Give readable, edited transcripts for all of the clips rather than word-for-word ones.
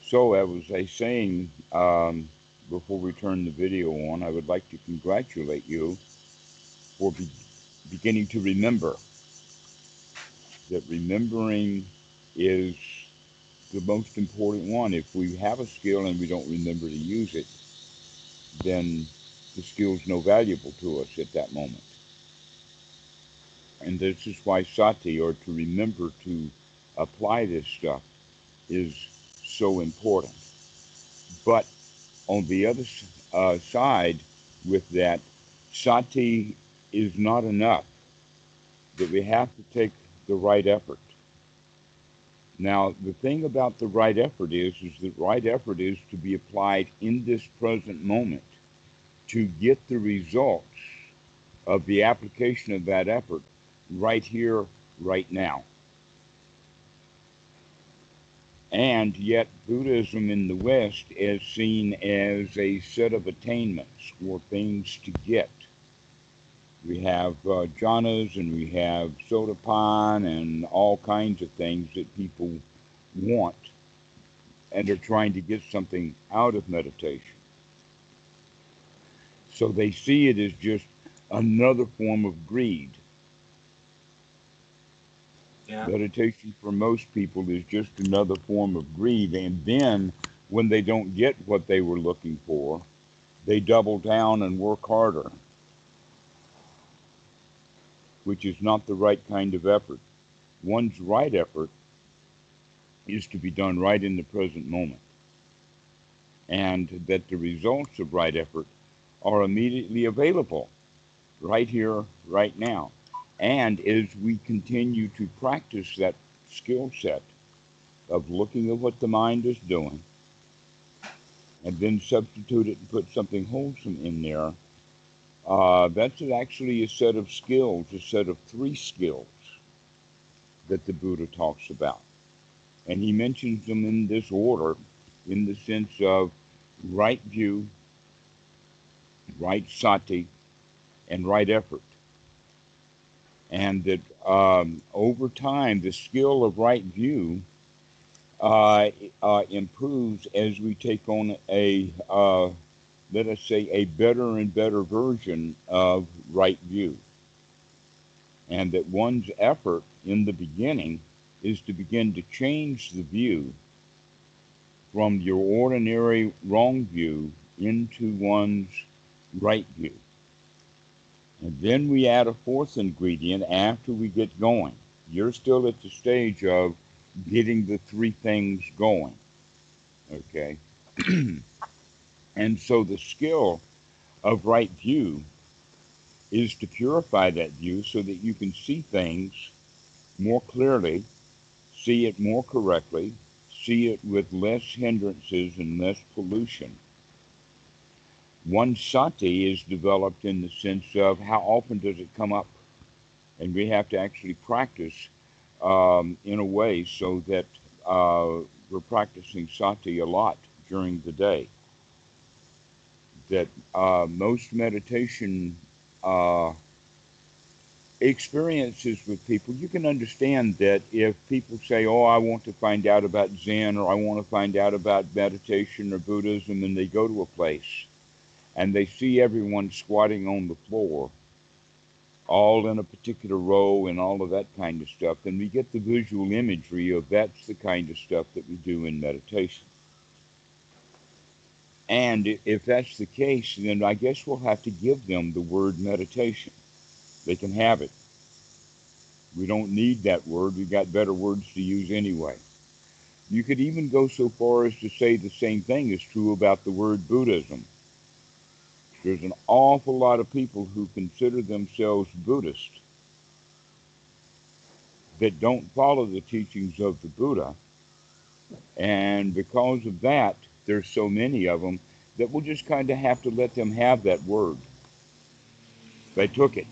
So, as I was saying, before we turn the video on, I would like to congratulate you for beginning to remember that remembering is the most important one. If we have a skill and we don't remember to use it, then the skill's no valuable to us at that moment. And this is why sati, or to remember to apply this stuff, is so important. But on the other side, with that, sati is not enough, that we have to take the right effort. Now, the thing about the right effort is that right effort is to be applied in this present moment to get the results of the application of that effort right here, right now. And yet, Buddhism in the West is seen as a set of attainments or things to get. We have jhanas and we have sotapan and all kinds of things that people want, and they're trying to get something out of meditation. So they see it as just another form of greed. Yeah. Meditation for most people is just another form of greed. And then when they don't get what they were looking for, they double down and work harder, which is not the right kind of effort. One's right effort is to be done right in the present moment, and that the results of right effort are immediately available right here, right now. And as we continue to practice that skill set of looking at what the mind is doing and then substitute it and put something wholesome in there, that's actually a set of skills, a set of three skills that the Buddha talks about. And he mentions them in this order, in the sense of right view, right sati, and right effort. And that over time, the skill of right view improves as we take on let us say, a better and better version of right view. And that one's effort in the beginning is to begin to change the view from your ordinary wrong view into one's right view. And then we add a fourth ingredient after we get going. You're still at the stage of getting the three things going. Okay? And so the skill of right view is to purify that view so that you can see things more clearly, see it more correctly, see it with less hindrances and less pollution. One sati is developed in the sense of how often does it come up? And we have to actually practice in a way so that we're practicing sati a lot during the day. That most meditation uh, experiences with people, you can understand that if people say, oh, I want to find out about Zen, or I want to find out about meditation or Buddhism, and they go to a place and they see everyone squatting on the floor, all in a particular row and all of that kind of stuff, then we get the visual imagery of that's the kind of stuff that we do in meditation. And if that's the case, then I guess we'll have to give them the word meditation. They can have it. We don't need that word. We've got better words to use anyway. You could even go so far as to say the same thing is true about the word Buddhism. There's an awful lot of people who consider themselves Buddhist that don't follow the teachings of the Buddha. And because of that, there's so many of them that we'll just kind of have to let them have that word. They took it.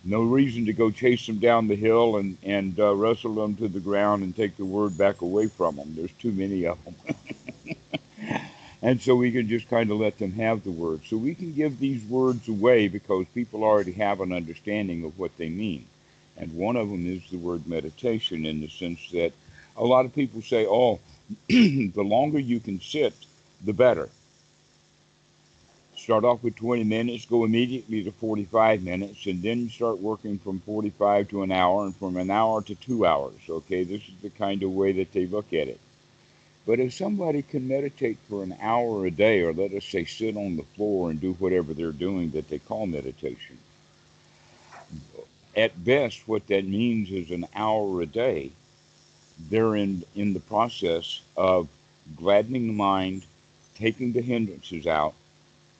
No reason to go chase them down the hill and wrestle them to the ground and take the word back away from them. There's too many of them. And so we can just kind of let them have the word. So we can give these words away because people already have an understanding of what they mean. And one of them is the word meditation, in the sense that a lot of people say, oh, The longer you can sit, the better. Start off with 20 minutes, go immediately to 45 minutes, and then start working from 45 to an hour and from an hour to 2 hours. Okay, this is the kind of way that they look at it. But if somebody can meditate for an hour a day, or let us say sit on the floor and do whatever they're doing that they call meditation, at best, what that means is an hour a day. They're in the process of gladdening the mind, taking the hindrances out,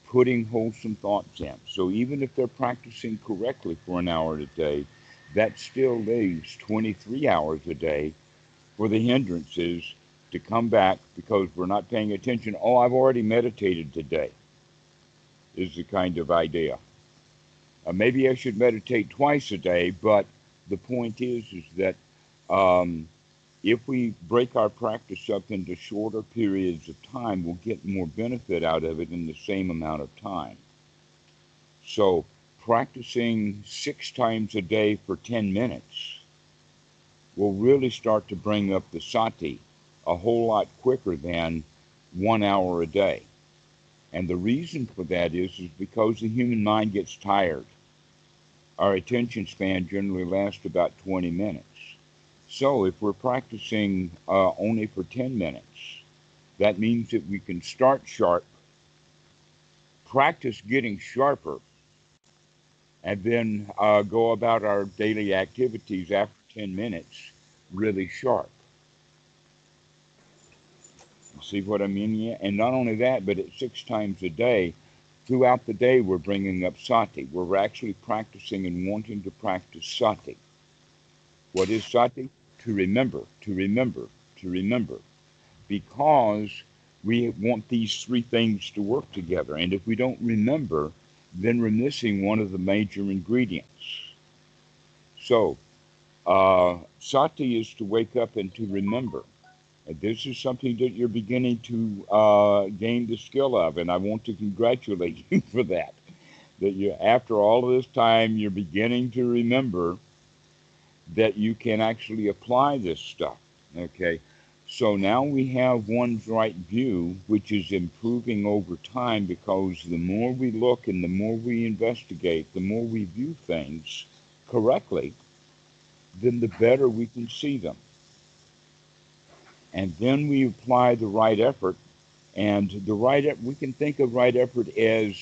putting wholesome thoughts in. So even if they're practicing correctly for an hour a day, that still leaves 23 hours a day for the hindrances to come back because we're not paying attention. Oh, I've already meditated today, is the kind of idea. Maybe I should meditate twice a day, but the point is that um, if we break our practice up into shorter periods of time, we'll get more benefit out of it in the same amount of time. So practicing 6 times a day for 10 minutes will really start to bring up the sati a whole lot quicker than 1 hour a day. And the reason for that is because the human mind gets tired. Our attention span generally lasts about 20 minutes. So if we're practicing only for 10 minutes, that means that we can start sharp, practice getting sharper, and then go about our daily activities after 10 minutes really sharp. See what I mean? Yeah? And not only that, but at 6 times a day, throughout the day, we're bringing up sati. We're actually practicing and wanting to practice sati. What is sati? To remember, to remember, to remember. Because we want these three things to work together. And if we don't remember, then we're missing one of the major ingredients. So, sati is to wake up and to remember. And this is something that you're beginning to gain the skill of, and I want to congratulate you for that. That you, after all of this time, you're beginning to remember that you can actually apply this stuff. Okay, so now we have one's right view, which is improving over time because the more we look and the more we investigate, the more we view things correctly, then the better we can see them. And then we apply the right effort. And the we can think of right effort as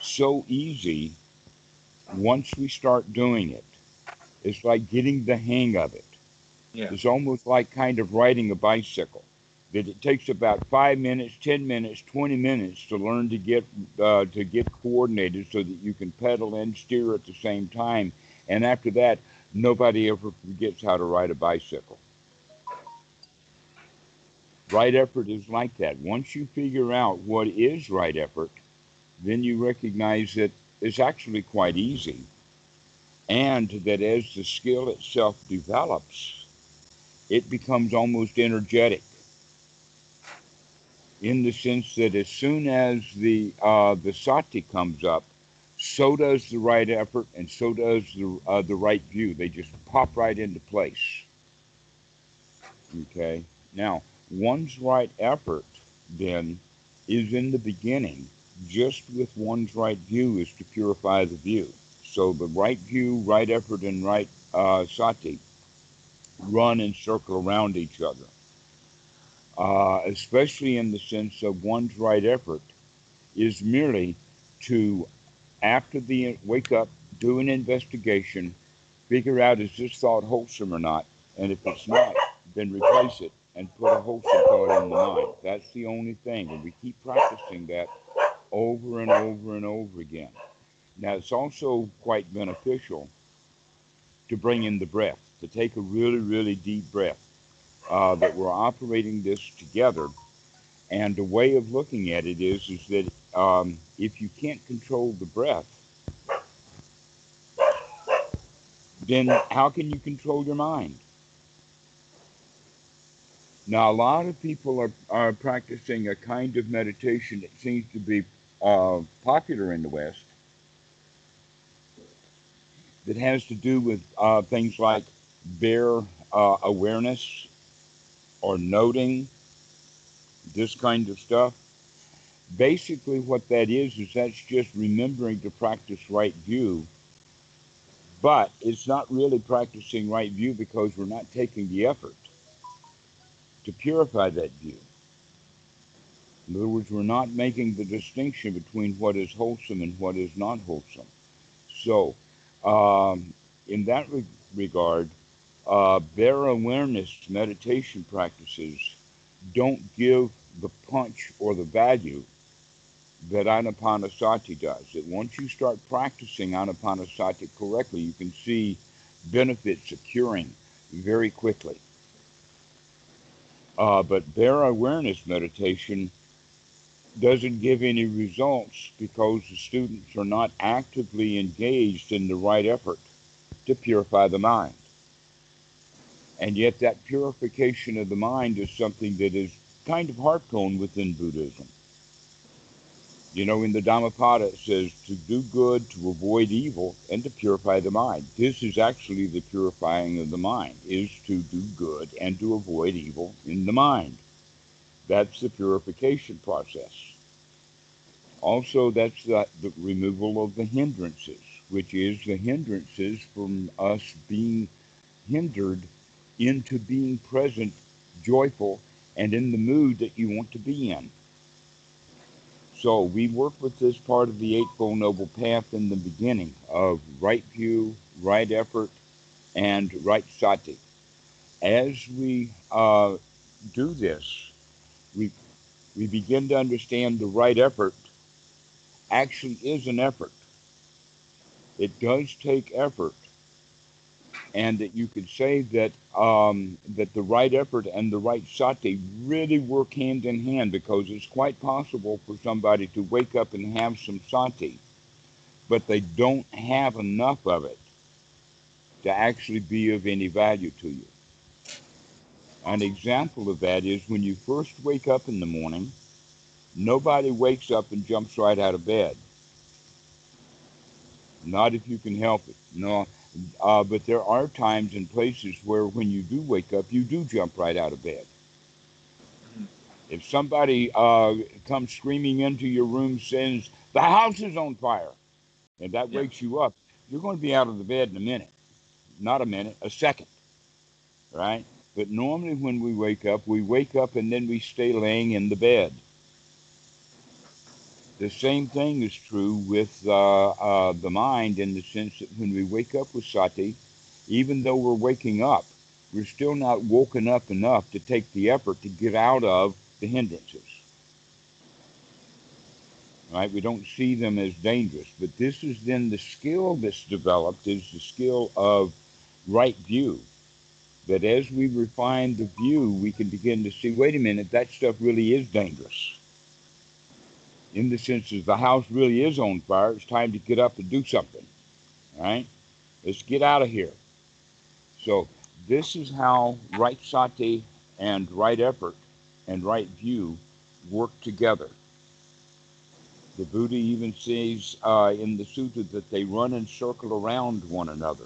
so easy once we start doing it. It's like getting the hang of it. Yeah. It's almost like kind of riding a bicycle. That it takes about 5 minutes, 10 minutes, 20 minutes to learn to get coordinated so that you can pedal and steer at the same time. And after that, nobody ever forgets how to ride a bicycle. Right effort is like that. Once you figure out what is right effort, then you recognize that it's actually quite easy, and that as the skill itself develops, it becomes almost energetic in the sense that as soon as the sati comes up, so does the right effort, and so does the right view. They just pop right into place. Okay. Now, one's right effort then is in the beginning just with one's right view is to purify the view. So the right view, right effort, and right sati run and circle around each other, especially in the sense of one's right effort is merely to, after the wake up, do an investigation, figure out is this thought wholesome or not, and if it's not, then replace it and put a wholesome thought in the mind. That's the only thing, and we keep practicing that over and over and over again. Now, it's also quite beneficial to bring in the breath, to take a really, really deep breath. That we're operating this together, and the way of looking at it is that if you can't control the breath, then how can you control your mind? Now, a lot of people are practicing a kind of meditation that seems to be popular in the West that has to do with things like bare awareness or noting, this kind of stuff. Basically, what that is that's just remembering to practice right view, but it's not really practicing right view because we're not taking the effort to purify that view. In other words, we're not making the distinction between what is wholesome and what is not wholesome. So, in that regard, bare awareness meditation practices don't give the punch or the value that Anapanasati does. That once you start practicing Anapanasati correctly, you can see benefits occurring very quickly. But bare awareness meditation doesn't give any results because the students are not actively engaged in the right effort to purify the mind. And yet that purification of the mind is something that is kind of heartfelt within Buddhism. You know, in the Dhammapada it says to do good, to avoid evil, and to purify the mind. This is actually the purifying of the mind, is to do good and to avoid evil in the mind. That's the purification process. Also, that's the removal of the hindrances, which is the hindrances from us being hindered into being present, joyful, and in the mood that you want to be in. So we work with this part of the Eightfold Noble Path in the beginning of right view, right effort, and right sati. As we do this, we, we begin to understand the right effort actually is an effort. It does take effort, and that you could say that that the right effort and the right sati really work hand in hand, because it's quite possible for somebody to wake up and have some sati, but they don't have enough of it to actually be of any value to you. An example of that is when you first wake up in the morning, nobody wakes up and jumps right out of bed. Not if you can help it. No, but there are times and places where when you do wake up, you do jump right out of bed. Mhm. If somebody comes screaming into your room saying, the house is on fire, and that Yeah. wakes you up, you're going to be out of the bed in a minute. Not a minute, a second, right? But normally when we wake up and then we stay laying in the bed. The same thing is true with the mind, in the sense that when we wake up with sati, even though we're waking up, we're still not woken up enough to take the effort to get out of the hindrances. Right? We don't see them as dangerous, but this is then the skill that's developed, is the skill of right view. That as we refine the view, we can begin to see, wait a minute, that stuff really is dangerous. In the sense that the house really is on fire, it's time to get up and do something. Right? Let's get out of here. So this is how right sati and right effort and right view work together. The Buddha even says in the sutta that they run and circle around one another.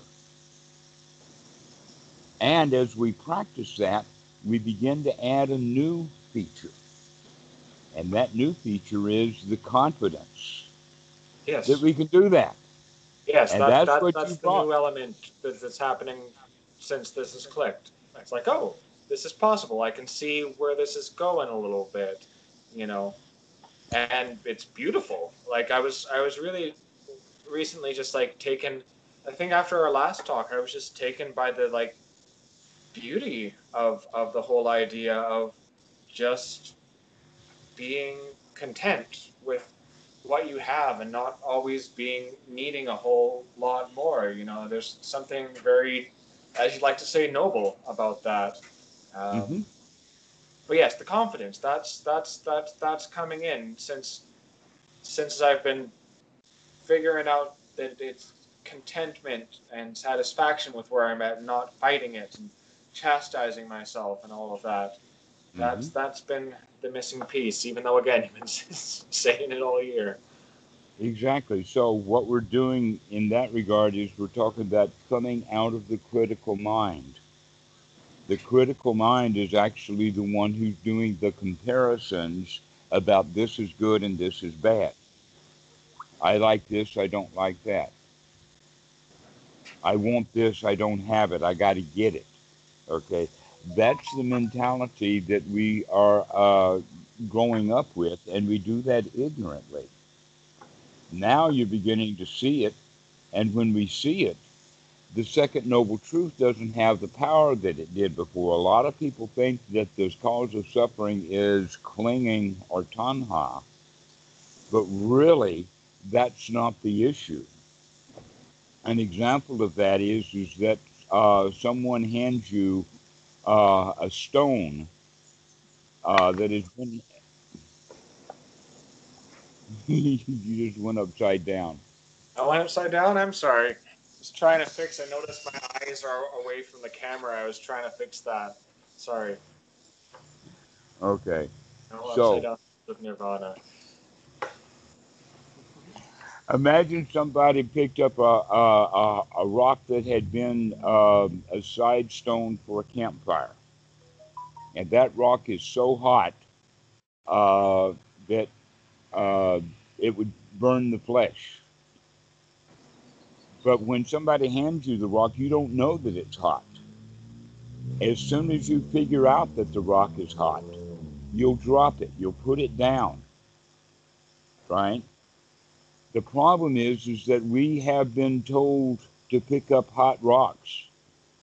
And as we practice that, we begin to add a new feature. And that new feature is the confidence that Yes. we can do that. Yes, And that's what that's you the brought. new element that's happening since this has clicked. It's like, oh, this is possible. I can see where this is going a little bit, you know, and it's beautiful. Like I was really recently just like taken. I think after our last talk, I was just taken by the like beauty of the whole idea of just being content with what you have and not always being needing a whole lot more. You know, there's something very, as you like to say, noble about that. Hmm. Um, but yes, the confidence that's coming in since I've been figuring out that it's contentment and satisfaction with where I'm at, not fighting it and chastising myself and all of that. Hmm. That's been the missing piece, even though again you've been saying it all year. Exactly. So what we're doing in that regard is we're talking about coming out of the critical mind. The critical mind is actually the one who's doing the comparisons about this is good and this is bad. I like this, I don't like that. I want this, I don't have it, I got to get it. Okay, that's the mentality that we are growing up with, and we do that ignorantly. Now you're beginning to see it, and when we see it, the second noble truth doesn't have the power that it did before. A lot of people think that the cause of suffering is clinging or tanha, but really, that's not the issue. An example of that is that someone hands you a stone that has been you just went upside down. I went upside down. I'm sorry. Just trying to fix. I noticed my eyes are away from the camera. I was trying to fix that. Sorry. Okay, No, upside so down with Nirvana. imagine somebody picked up a rock that had been a side stone for a campfire, and that rock is so hot that uh, it would burn the flesh. But when somebody hands you the rock, you don't know that it's hot. As soon as you figure out that the rock is hot, you'll drop it, you'll put it down, right? The problem is that we have been told to pick up hot rocks.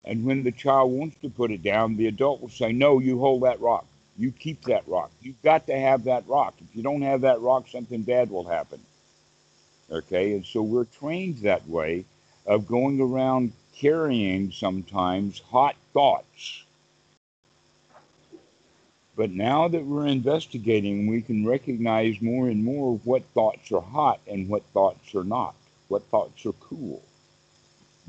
And when the child wants to put it down, the adult will say, no, you hold that rock. You keep that rock. You've got to have that rock. If you don't have that rock, something bad will happen. Okay? And so we're trained that way of going around carrying sometimes hot thoughts. But now that we're investigating, we can recognize more and more what thoughts are hot and what thoughts are not, what thoughts are cool.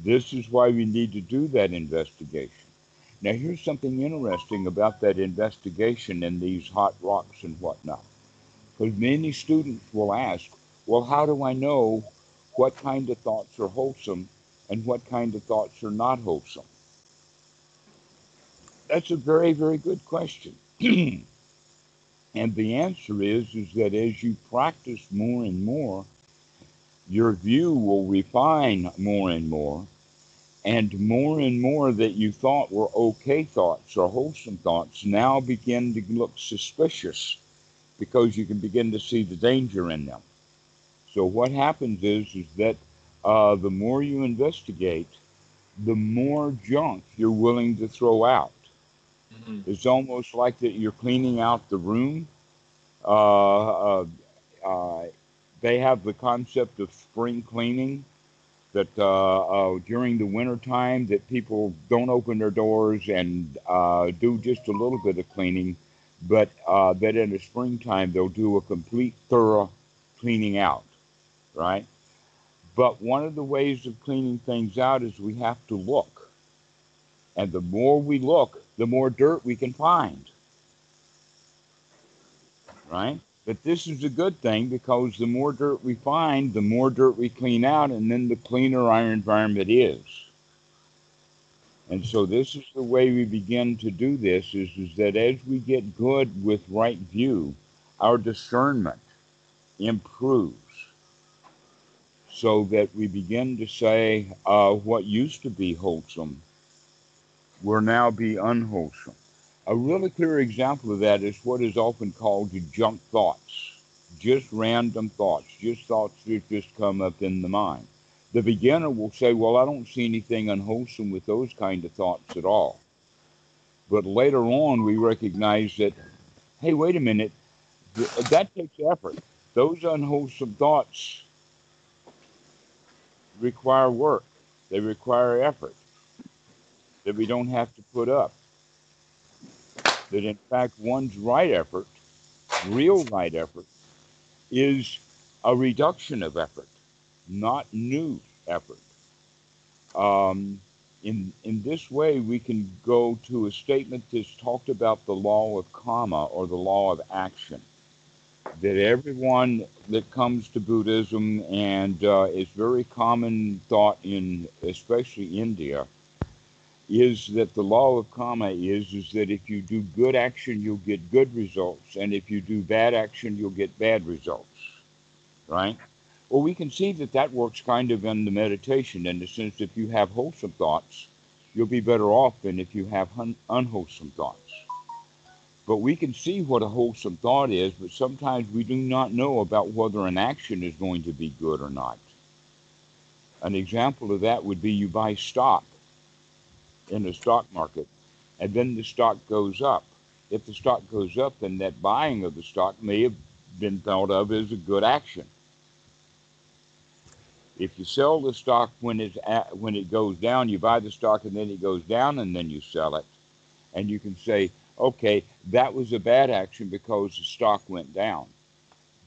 This is why we need to do that investigation. Now, here's something interesting about that investigation and these hot rocks and whatnot. Because many students will ask, well, how do I know what kind of thoughts are wholesome and what kind of thoughts are not wholesome? That's a very, very good question. And the answer is that as you practice more and more, your view will refine more and more that you thought were okay thoughts or wholesome thoughts now begin to look suspicious because you can begin to see the danger in them. So what happens is that the more you investigate, the more junk you're willing to throw out. Mm-hmm. It's almost like that you're cleaning out the room. Uh, uh, uh, they have the concept of spring cleaning that during the winter time that people don't open their doors and do just a little bit of cleaning, but that in the springtime they'll do a complete thorough cleaning out, right? But one of the ways of cleaning things out is we have to look. And the more we look, the more dirt we can find, right? But this is a good thing because the more dirt we find, the more dirt we clean out, and then the cleaner our environment is. And so this is the way we begin to do this is that as we get good with right view, our discernment improves so that we begin to say what used to be wholesome will now be unwholesome. A really clear example of that is what is often called junk thoughts, just random thoughts, just thoughts that just come up in the mind. The beginner will say, well, I don't see anything unwholesome with those kind of thoughts at all. But later on, we recognize that, hey, wait a minute, that takes effort. Those unwholesome thoughts require work, they require effort that we don't have to put up. That in fact, one's right effort, real right effort, is a reduction of effort, not new effort. In this way, we can go to a statement that's talked about the law of karma or the law of action. That everyone that comes to Buddhism, and it's very common thought in especially India, is that the law of karma is that if you do good action, you'll get good results, and if you do bad action, you'll get bad results, right? Well, we can see that that works kind of in the meditation in the sense if you have wholesome thoughts, you'll be better off than if you have unwholesome thoughts. But we can see what a wholesome thought is, but sometimes we do not know about whether an action is going to be good or not. An example of that would be you buy stock in the stock market, and then the stock goes up. If the stock goes up, then that buying of the stock may have been thought of as a good action. If you sell the stock when it goes down, you buy the stock and then it goes down and then you sell it, and you can say, okay, that was a bad action because the stock went down.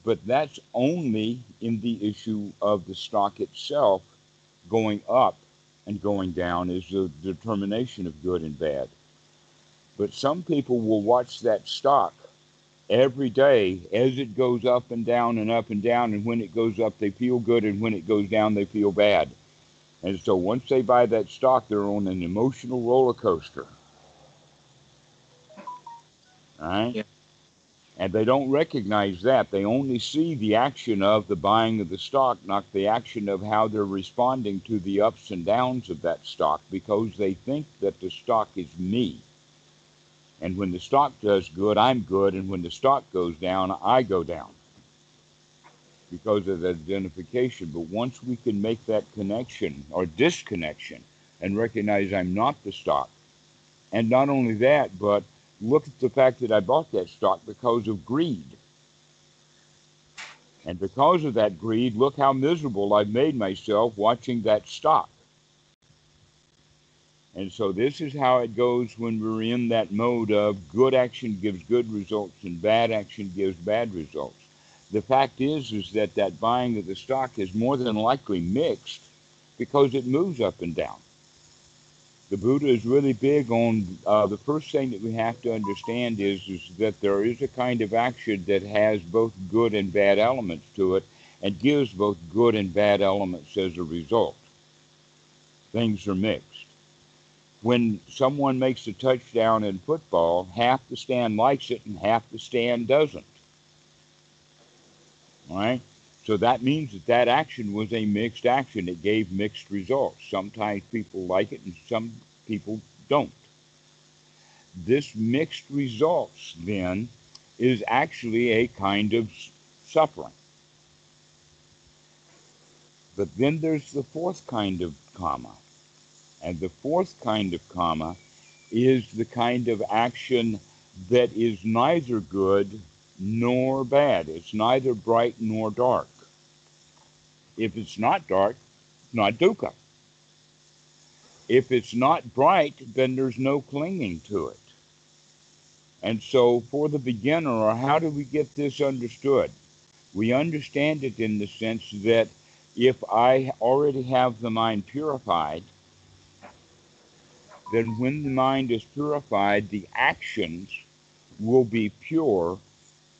But that's only in the issue of the stock itself going up and going down is the determination of good and bad. But some people will watch that stock every day as it goes up and down and up and down, and when it goes up they feel good, and when it goes down they feel bad. And so once they buy that stock, they're on an emotional roller coaster. All right? Yeah. And they don't recognize that. They only see the action of the buying of the stock, not the action of how they're responding to the ups and downs of that stock, because they think that the stock is me. And when the stock does good, I'm good. And when the stock goes down, I go down because of that identification. But once we can make that connection or disconnection and recognize I'm not the stock, and not only that, but look at the fact that I bought that stock because of greed. And because of that greed, look how miserable I've made myself watching that stock. And so this is how it goes when we're in that mode of good action gives good results and bad action gives bad results. The fact is that that buying of the stock is more than likely mixed because it moves up and down. The Buddha is really big on the first thing that we have to understand is that there is a kind of action that has both good and bad elements to it and gives both good and bad elements as a result. Things are mixed. When someone makes a touchdown in football, half the stand likes it and half the stand doesn't. All right? So that means that that action was a mixed action. It gave mixed results. Sometimes people like it and some people don't. This mixed results then is actually a kind of suffering. But then there's the fourth kind of karma. And the fourth kind of karma is the kind of action that is neither good nor bad. It's neither bright nor dark. If it's not dark, it's not dukkha. If it's not bright, then there's no clinging to it. And so for the beginner, or how do we get this understood? We understand it in the sense that if I already have the mind purified, then when the mind is purified, the actions will be pure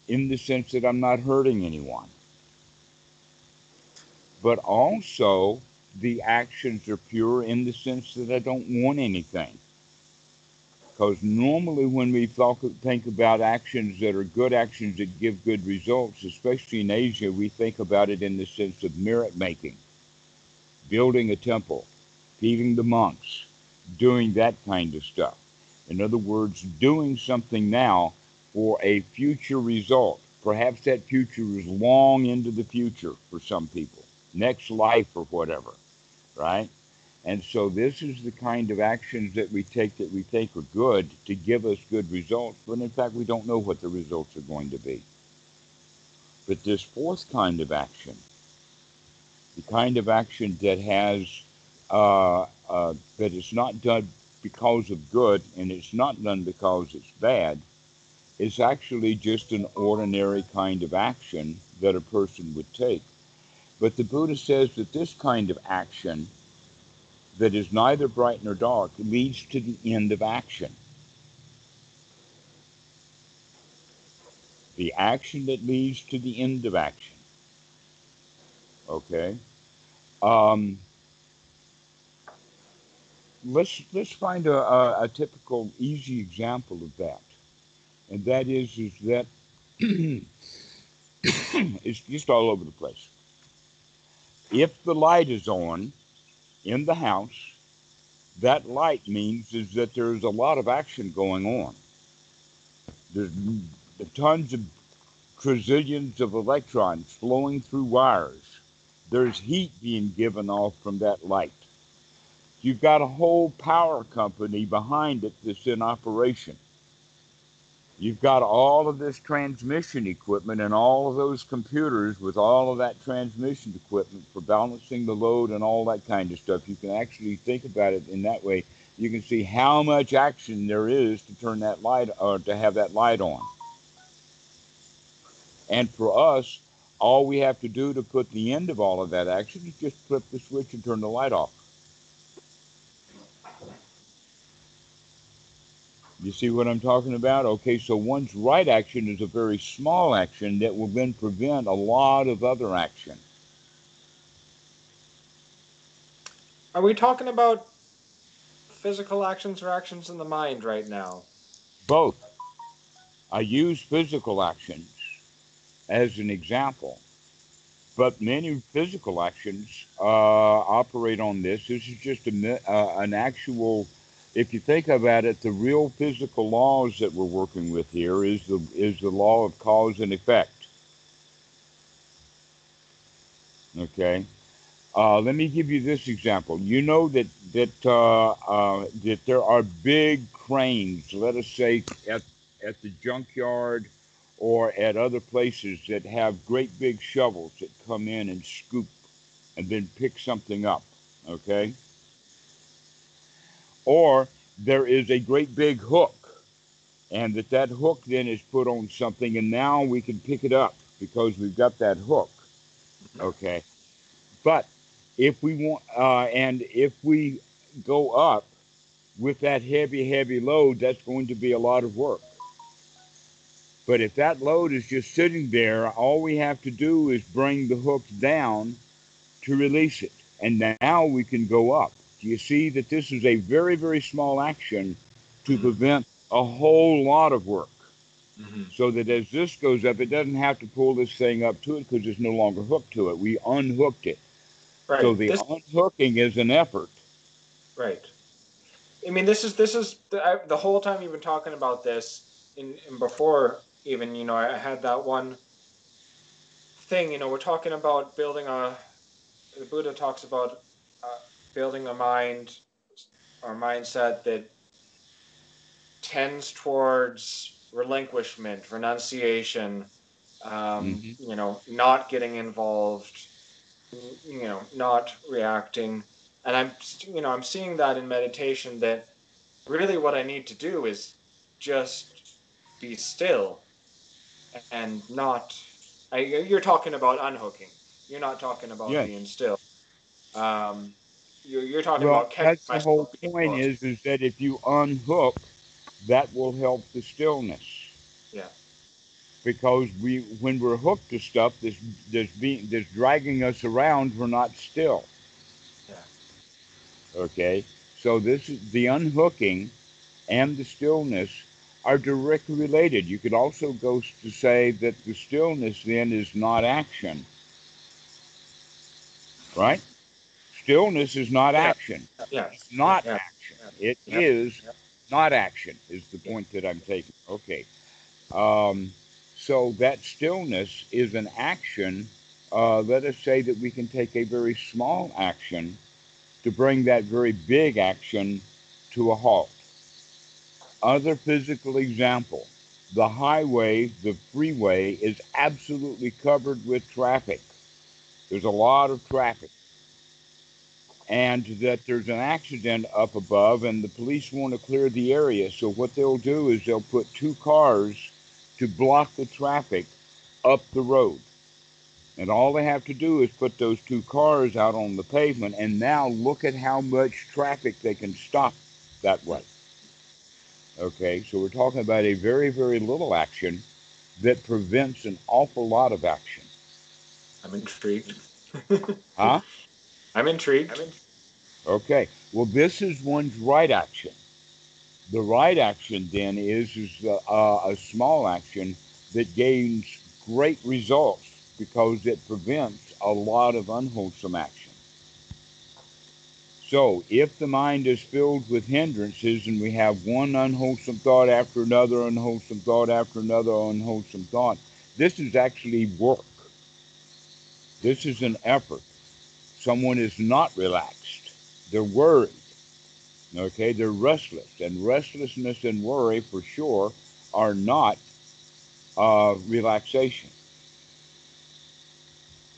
in the sense that I'm not hurting anyone. But also, the actions are pure in the sense that I don't want anything. Because normally, when we think about actions that are good actions that give good results, especially in Asia, we think about it in the sense of merit making, building a temple, feeding the monks, doing that kind of stuff. In other words, doing something now for a future result. Perhaps that future is long into the future for some people, next life or whatever, right? And so this is the kind of actions that we think are good to give us good results, but in fact we don't know what the results are going to be. But this fourth kind of action, the kind of action that has that is not done because of good and it's not done because it's bad, is actually just an ordinary kind of action that a person would take. But the Buddha says that this kind of action that is neither bright nor dark leads to the end of action. The action that leads to the end of action. Okay? Um, let's find a typical easy example of that, and that is that it's just all over the place. If the light is on in the house, that light means is that there's a lot of action going on. There's tons of trillions of electrons flowing through wires. There's heat being given off from that light. You've got a whole power company behind it that's in operation. You've got all of this transmission equipment and all of those computers with all of that transmission equipment for balancing the load and all that kind of stuff. You can actually think about it in that way. You can see how much action there is to turn that light or to have that light on. And for us, all we have to do to put the end of all of that action is just flip the switch and turn the light off. You see what I'm talking about? Okay, so one's right action is a very small action that will then prevent a lot of other action. Are we talking about physical actions or actions in the mind right now? Both. I use physical actions as an example, but many physical actions operate on this. This is just an actual, if you think about it, the real physical laws that we're working with here is the law of cause and effect. Okay. Let me give you this example. You know that there are big cranes, let us say at the junkyard or at other places that have great big shovels that come in and scoop and then pick something up. Okay, or there is a great big hook, and that hook then is put on something, and now we can pick it up because we've got that hook. Okay, but if we want, and if we go up with that heavy load, that's going to be a lot of work. But if that load is just sitting there, all we have to do is bring the hook down to release it. And now we can go up. Do you see that this is a very, very small action to prevent a whole lot of work? So that as this goes up, it doesn't have to pull this thing up to it because there's no longer hooked to it. We unhooked it. Right. So the unhooking is an effort. Right. I mean, this is the whole time you've been talking about this, and before even, I had that one thing. We're talking about building the Buddha talks about building a mind or mindset that tends towards relinquishment, renunciation, Mm-hmm. not getting involved, not reacting. And I'm seeing that in meditation, that really what I need to do is just be still and not. You're talking about unhooking. You're not talking about Yes. being still. Um, you're talking Well, about catching that's the myself whole being point hooked. is that if you unhook, that will help the stillness. Yeah. Because when we're hooked to stuff that's dragging us around, we're not still. Yeah. Okay, so this is the unhooking and the stillness are directly related. You could also go to say that the stillness then is not action, right? Stillness is not Yeah. action. Yeah. It's not Yeah. action. It Yep. is not action. Is the Yeah. point that I'm taking? Okay. Um, so that stillness is an action. Let us say that we can take a very small action to bring that very big action to a halt. Other physical example, the highway, the freeway is absolutely covered with traffic. There's a lot of traffic. And that there's an accident up above, and the police want to clear the area. So, what they'll do is they'll put two cars to block the traffic up the road. And all they have to do is put those two cars out on the pavement, and now look at how much traffic they can stop that way. Okay, so we're talking about a very, very little action that prevents an awful lot of action. I'm intrigued. Huh? I'm intrigued. Okay. Well, this is one's right action. The right action then is a small action that gains great results because it prevents a lot of unwholesome action. So, if the mind is filled with hindrances and we have one unwholesome thought after another unwholesome thought after another unwholesome thought, this is actually work. This is an effort. Someone is not relaxed. They're worried. Okay, they're restless. And restlessness and worry, for sure, are not relaxation.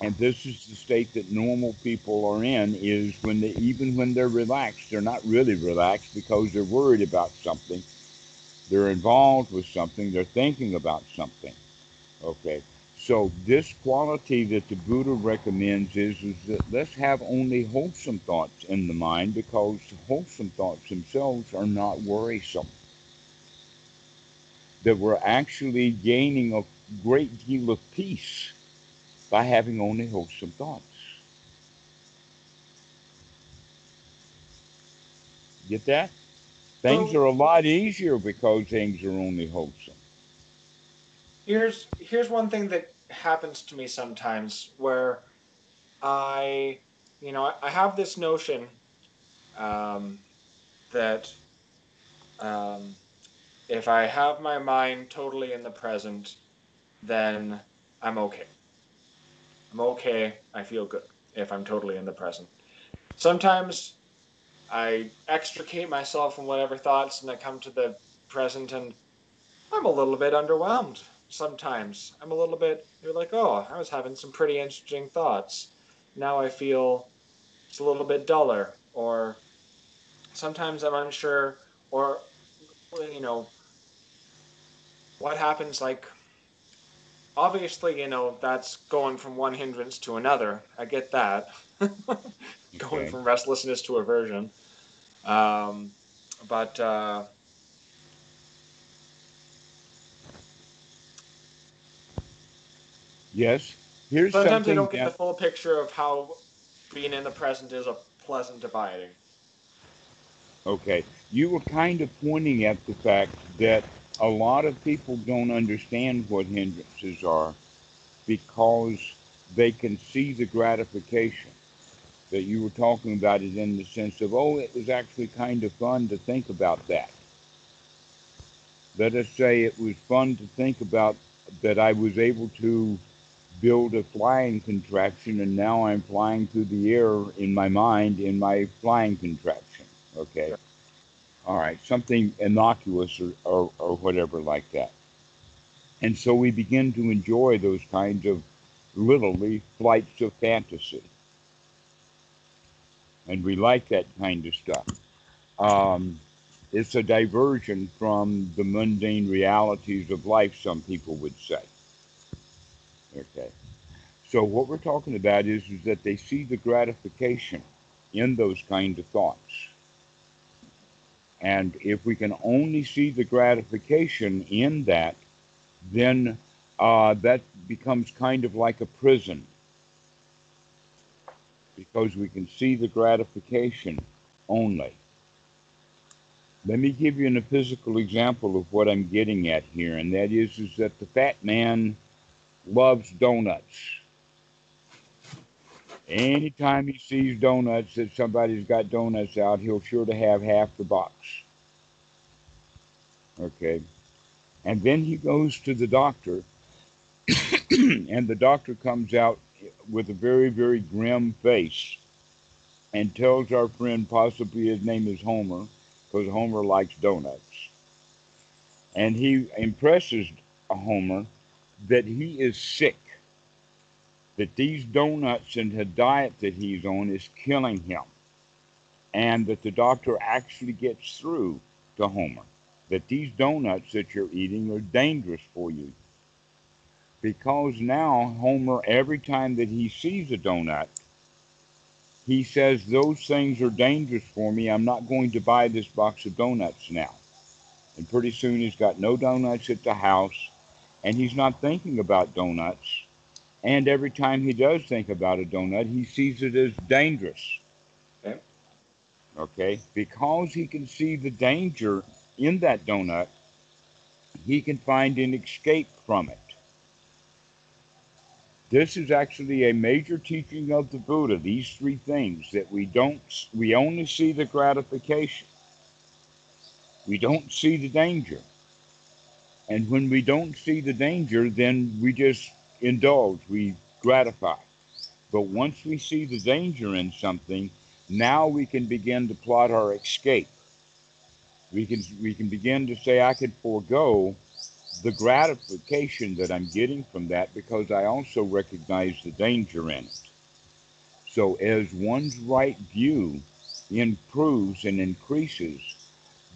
And this is the state that normal people are in, is when they, even when they're relaxed, they're not really relaxed because they're worried about something. They're involved with something. They're thinking about something. Okay. So this quality that the Buddha recommends is that let's have only wholesome thoughts in the mind, because wholesome thoughts themselves are not worrisome. That we're actually gaining a great deal of peace by having only wholesome thoughts. Get that? Things So are a lot easier because things are only wholesome. here's one thing that happens to me sometimes where I, I have this notion um, that um, if I have my mind totally in the present, then I'm okay. I'm okay. I feel good if I'm totally in the present. Sometimes I extricate myself from whatever thoughts and I come to the present and I'm a little bit underwhelmed sometimes. I'm a little bit, you're like, oh, I was having some pretty interesting thoughts. Now I feel it's a little bit duller. Or sometimes I'm unsure, or, you know, what happens, like, obviously, that's going from one hindrance to another. I get that. Going Okay. from restlessness to aversion. Um, but Yes. Here's sometimes I something don't get the that, full picture of how being in the present is a pleasant abiding. okay, you were kind of pointing at the fact that a lot of people don't understand what hindrances are because they can see the gratification. That you were talking about it in the sense of, oh, it was actually kind of fun to think about that. Let us say it was fun to think about that I was able to build a flying contraption and now I'm flying through the air in my mind in my flying contraption. Okay. Sure. All right. Something innocuous or whatever like that. And so we begin to enjoy those kinds of literally flights of fantasy. And we like that kind of stuff. Um, it's a diversion from the mundane realities of life, some people would say. Okay. So what we're talking about is that they see the gratification in those kind of thoughts. And if we can only see the gratification in that, then that becomes kind of like a prison because we can see the gratification only. Let me give you a physical example of what I'm getting at here, and that is that the fat man loves donuts. Anytime he sees donuts, that somebody's got donuts out, he'll sure to have half the box. Okay. And then he goes to the doctor, and the doctor comes out with a very, very grim face and tells our friend, possibly his name is Homer, because Homer likes donuts. And he impresses Homer that he is sick, that these donuts and the diet that he's on is killing him, and that the doctor actually gets through to Homer that these donuts that you're eating are dangerous for you. Because now Homer, every time that he sees a donut, he says, those things are dangerous for me. I'm not going to buy this box of donuts now. And pretty soon he's got no donuts at the house, and he's not thinking about donuts. And every time he does think about a donut, he sees it as dangerous. Okay. Okay? Because he can see the danger in that donut, he can find an escape from it. This is actually a major teaching of the Buddha, these three things, that we only see the gratification. We don't see the danger. And when we don't see the danger, then we just indulge, we gratify. But once we see the danger in something, now we can begin to plot our escape. We can begin to say, I could forego the gratification that I'm getting from that because I also recognize the danger in it. So as one's right view improves and increases,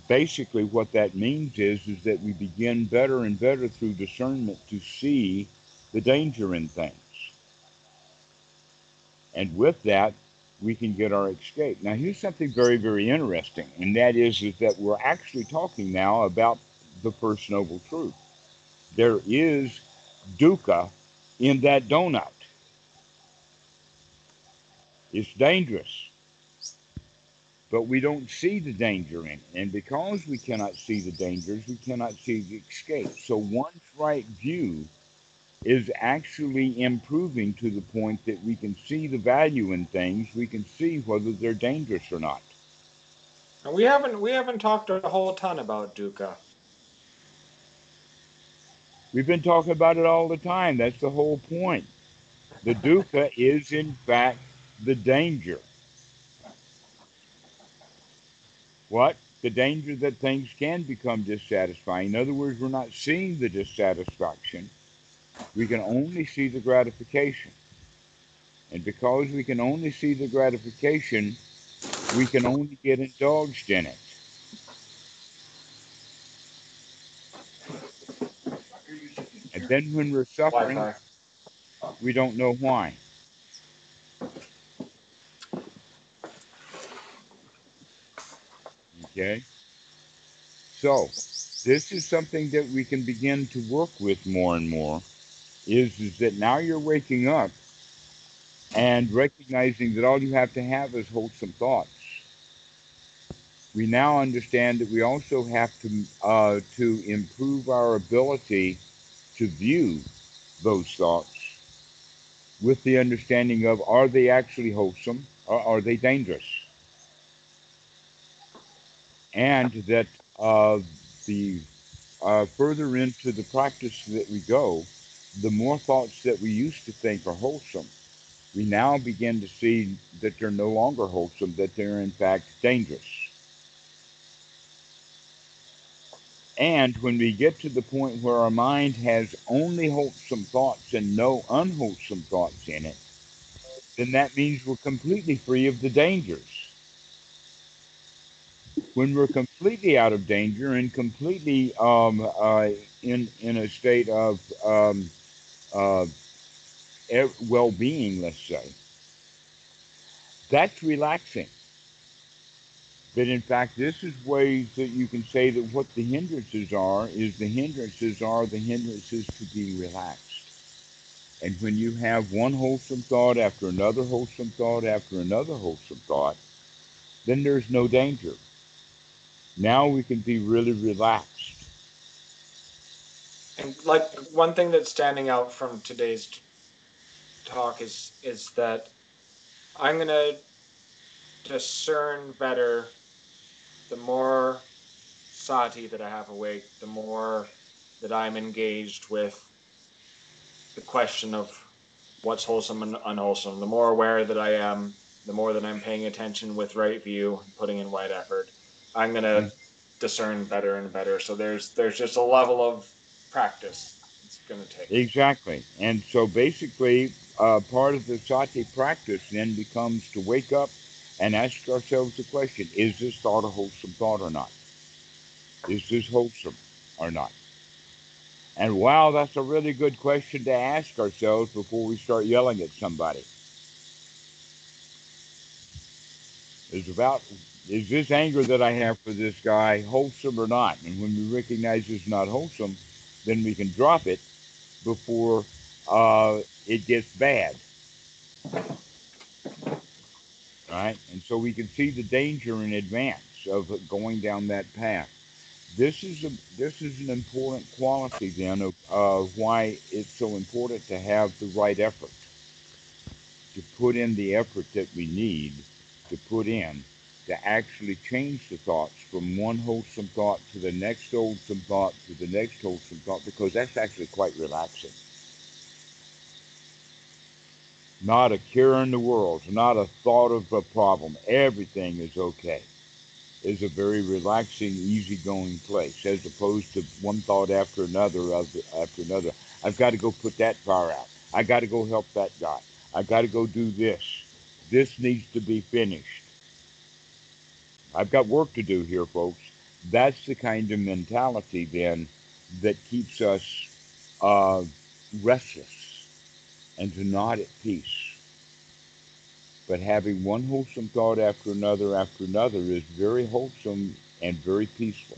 basically what that means is that we begin better and better through discernment to see the danger in things. And with that, we can get our escape. Now, here's something very, very interesting, and that is that we're actually talking now about the First Noble Truth. There is dukkha in that donut. It's dangerous, but we don't see the danger in it. And because we cannot see the dangers, we cannot see the escape. So one's right view is actually improving to the point that we can see the value in things. We can see whether they're dangerous or not. And we haven't talked a whole ton about dukkha. We've been talking about it all the time. That's the whole point. The dukkha is, in fact, the danger. What? The danger that things can become dissatisfying. In other words, we're not seeing the dissatisfaction. We can only see the gratification. And because we can only see the gratification, we can only get indulged in it. And then when we're suffering, Wi-Fi. we don't know why. Okay? So, this is something that we can begin to work with more and more is that now you're waking up and recognizing that all you have to have is wholesome thoughts. We now understand that we also have to improve our ability to view those thoughts with the understanding of, are they actually wholesome or are they dangerous? And that the further into the practice that we go, the more thoughts that we used to think are wholesome, we now begin to see that they're no longer wholesome, that they're in fact dangerous. And when we get to the point where our mind has only wholesome thoughts and no unwholesome thoughts in it, then that means we're completely free of the dangers. When we're completely out of danger and completely in a state of uh, well-being, let's say, that's relaxing. But in fact, this is ways that you can say that what the hindrances are is the hindrances to being relaxed. And when you have one wholesome thought after another wholesome thought after another wholesome thought, then there's no danger. Now we can be really relaxed. And like one thing that's standing out from today's talk is that I'm gonna discern better the more sati that I have awake, the more that I'm engaged with the question of what's wholesome and unwholesome. The more aware that I am, the more that I'm paying attention with right view, putting in right effort, I'm gonna discern better and better. So there's just a level of practice it's gonna take. Exactly. And so basically, part of the sati practice then becomes to wake up and ask ourselves the question, is this thought a wholesome thought or not? Is this wholesome or not? And wow, that's a really good question to ask ourselves before we start yelling at somebody. Is about, is this anger that I have for this guy wholesome or not? And when we recognize it's not wholesome, then we can drop it before it gets bad. right? And so we can see the danger in advance of going down that path. This is an important quality then of why it's so important to have the right effort, to put in the effort that we need to put in to actually change the thoughts from one wholesome thought to the next wholesome thought to the next wholesome thought, because that's actually quite relaxing. Not a care in the world, not a thought of a problem. Everything is okay. Is a very relaxing, easygoing place, as opposed to one thought after another after another. I've got to go put that fire out. I got to go help that guy. I got to go do this. This needs to be finished. I've got work to do here, folks. That's the kind of mentality then that keeps us uh, restless and to not at peace. But having one wholesome thought after another is very wholesome and very peaceful.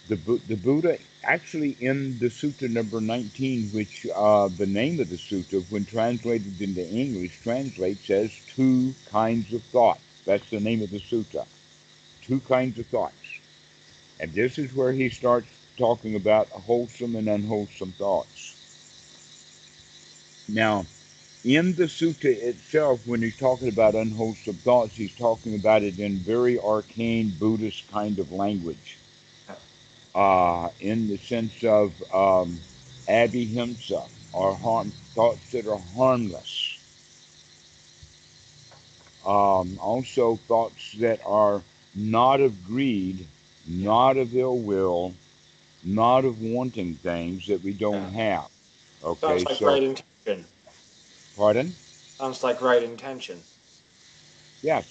The Buddha, actually in the Sutta number 19, which the name of the Sutta, when translated into English, translates as two kinds of thought. That's the name of the Sutta. Two kinds of thoughts. And this is where he starts talking about wholesome and unwholesome thoughts. Now, in the sutta itself, when he's talking about unwholesome thoughts, he's talking about it in very arcane Buddhist kind of language, in the sense of abhimsa, or thoughts that are harmless. Also, thoughts that are not of greed, not of ill will, not of wanting things that we don't have. Okay, Sounds like so, right intention. pardon? Sounds like right intention. Yes.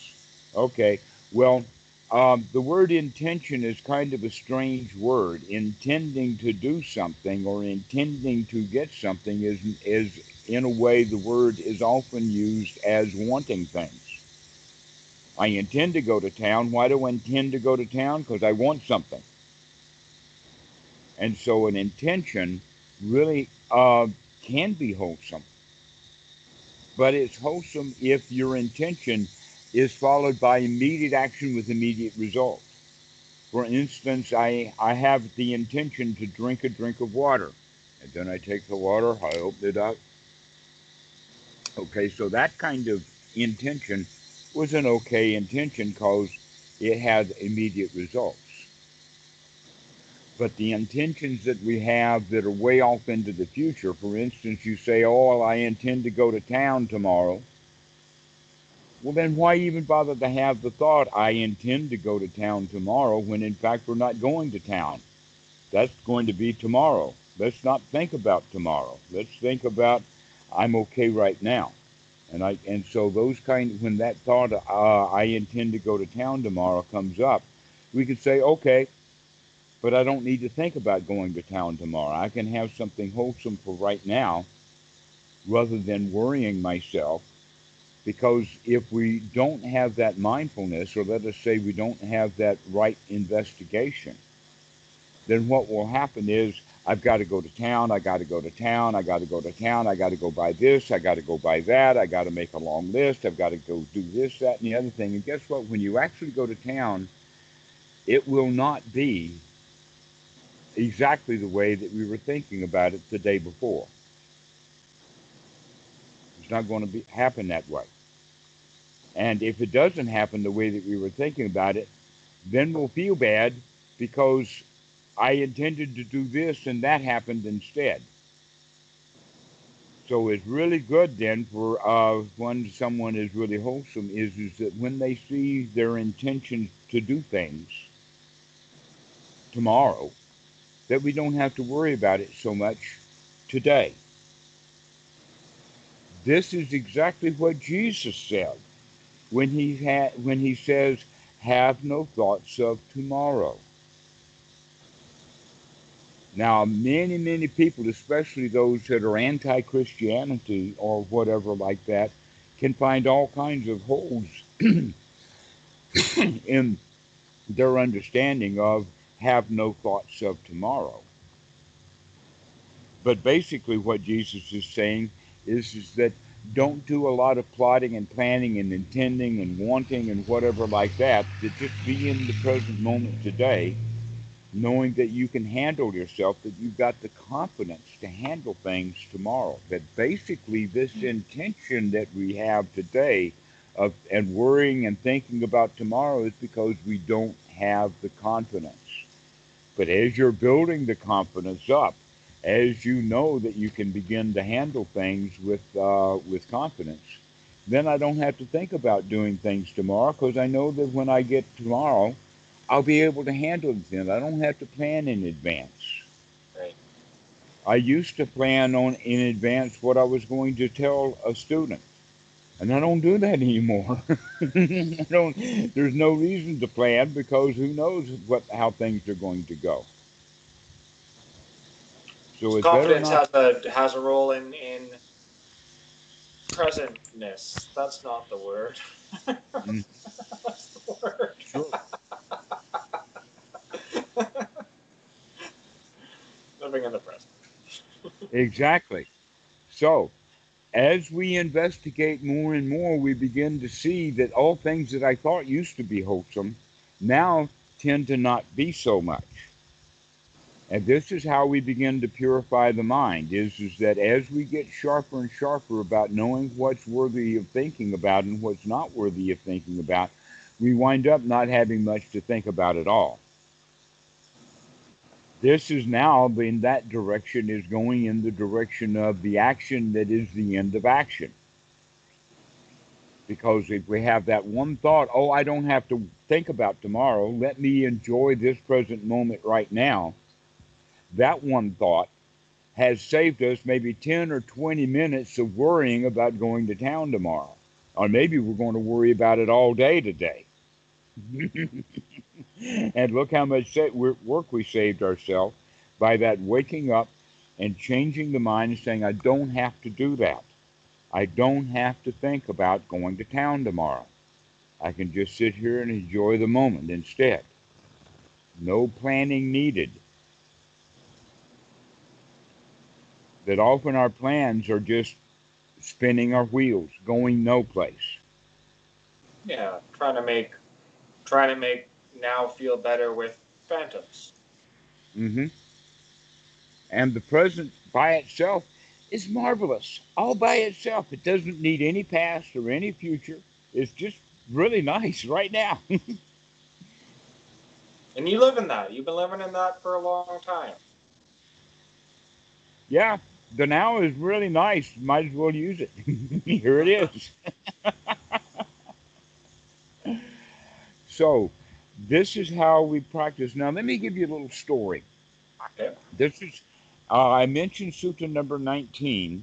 Okay. Well, the word intention is kind of a strange word. Intending to do something or intending to get something is in a way the word is often used as wanting things. I intend to go to town. Why do I intend to go to town? Because I want something. And so an intention really can be wholesome, but it's wholesome if your intention is followed by immediate action with immediate result. For instance, I have the intention to drink a drink of water, and then I take the water, I open it up. Okay, so that kind of intention was an okay intention because it had immediate results. But the intentions that we have that are way off into the future, for instance, you say, oh, well, I intend to go to town tomorrow. Well, then why even bother to have the thought, I intend to go to town tomorrow, when in fact we're not going to town? That's going to be tomorrow. Let's not think about tomorrow. Let's think about, I'm okay right now. And so those kind, when that thought, I intend to go to town tomorrow comes up, we could say, okay, but I don't need to think about going to town tomorrow. I can have something wholesome for right now rather than worrying myself. Because if we don't have that mindfulness, or let us say we don't have that right investigation, then what will happen is, I've got to go to town, I got to go to town, I got to go to town, I got to go buy this, I got to go buy that, I got to make a long list, I've got to go do this, that, and the other thing. And guess what? When you actually go to town, it will not be exactly the way that we were thinking about it the day before. It's not going to happen that way. And if it doesn't happen the way that we were thinking about it, then we'll feel bad because I intended to do this and that happened instead. So it's really good then for when someone is really wholesome is that when they see their intention to do things tomorrow, that we don't have to worry about it so much today. This is exactly what Jesus said when he says, "Have no thoughts of tomorrow." Now, many people, especially those that are anti-Christianity or whatever like that, can find all kinds of holes in their understanding of "have no thoughts of tomorrow." But basically, what Jesus is saying is that Don't do a lot of plotting and planning and intending and wanting and whatever like that. To just be in the present moment today, knowing that you can handle yourself, that you've got the confidence to handle things tomorrow. That basically this intention that we have today of and worrying and thinking about tomorrow is because we don't have the confidence. But as you're building the confidence up, as you know that you can begin to handle things with confidence, then I don't have to think about doing things tomorrow because I know that when I get tomorrow, I'll be able to handle it then. I don't have to plan in advance. Right. I used to plan on in advance what I was going to tell a student, and I don't do that anymore. I don't, there's no reason to plan because who knows how things are going to go. So it's better Confidence not. has a role in presentness. That's not the word. Mm, That's the word. sure, Living in the present. exactly. So as we investigate more and more, we begin to see that all things that I thought used to be wholesome now tend to not be so much. And this is how we begin to purify the mind, is that as we get sharper and sharper about knowing what's worthy of thinking about and what's not worthy of thinking about, we wind up not having much to think about at all. This is now in that direction is going in the direction of the action that is the end of action. Because if we have that one thought, oh, I don't have to think about tomorrow, let me enjoy this present moment right now, that one thought has saved us maybe 10 or 20 minutes of worrying about going to town tomorrow. Or maybe we're going to worry about it all day today. And look how much work we saved ourselves by that waking up and changing the mind and saying, I don't have to do that. I don't have to think about going to town tomorrow. I can just sit here and enjoy the moment instead. No planning needed. That often our plans are just spinning our wheels, going no place. Yeah, trying to make now feel better with phantoms. Hmm. And the present by itself is marvelous, all by itself. It doesn't need any past or any future. It's just really nice right now. And you live in that. You've been living in that for a long time. Yeah, the now is really nice. Might as well use it. Here it is. So, this is how we practice. Now, let me give you a little story. Okay. This is, I mentioned Sutta number 19.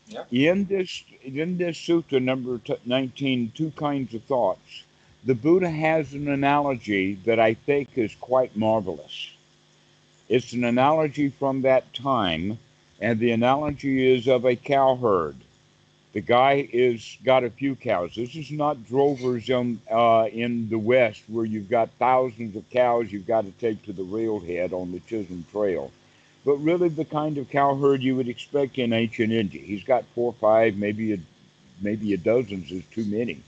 Yeah. In this sutta number 19, two kinds of thoughts. The Buddha has an analogy that I think is quite marvelous. It's an analogy from that time, and the analogy is of a cow herd. The guy is got a few cows. This is not drovers in the West where you've got thousands of cows you've got to take to the railhead on the Chisholm Trail, but really the kind of cow herd you would expect in ancient India. He's got 4 or 5, maybe a dozen is too many.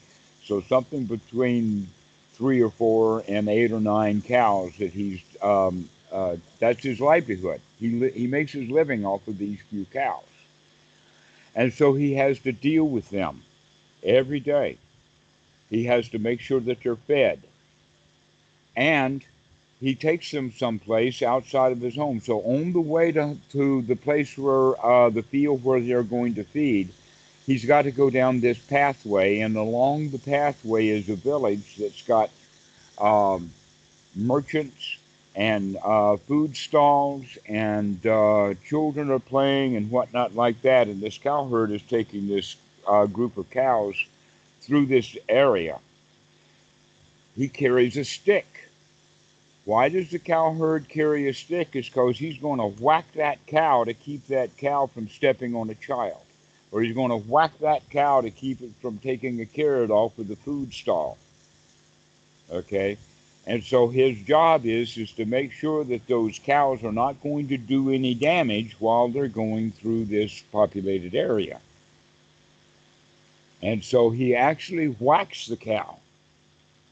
So something between 3 or 4 and 8 or 9 cows that that's his livelihood. He makes his living off of these few cows. And so he has to deal with them every day. He has to make sure that they're fed. And he takes them someplace outside of his home. So on the way to the place where the field where they're going to feed, he's got to go down this pathway. And along the pathway is a village that's got um, merchants and food stalls, and children are playing and whatnot like that. And this cow herd is taking this group of cows through this area. He carries a stick. Why does the cow herd carry a stick? Is because he's going to whack that cow to keep that cow from stepping on a child. Or he's going to whack that cow to keep it from taking a carrot off of the food stall. Okay? And so his job is to make sure that those cows are not going to do any damage while they're going through this populated area. And so he actually whacks the cow.